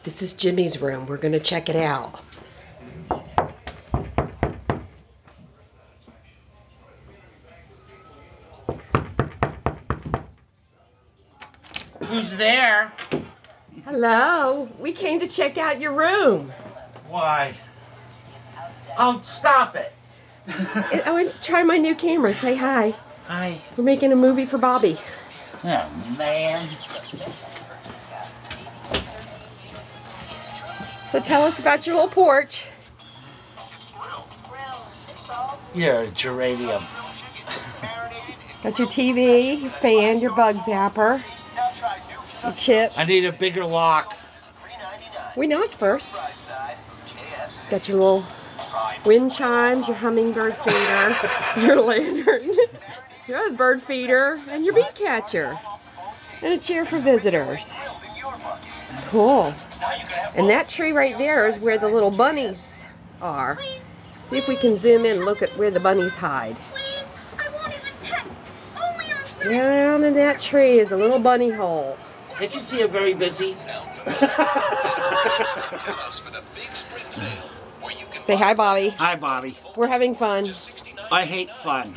This is Jimmy's room. We're going to check it out. Who's there? Hello. We came to check out your room. Why? Oh, stop it. I want to try my new camera. Say hi. Hi. We're making a movie for Bobby. Oh, man. So tell us about your little porch. You're a geranium. Got your TV, your fan, your bug zapper, your chips. I need a bigger lock. We knocked first. Got your little wind chimes, your hummingbird feeder, your lantern, your other bird feeder, and your bee catcher. And a chair for visitors. Cool. And that tree right there is where the little bunnies are. See if we can zoom in and look at where the bunnies hide. Down in that tree is a little bunny hole. Can't you see I'm very busy? Say hi, Bobby. Hi, Bobby. We're having fun. I hate fun.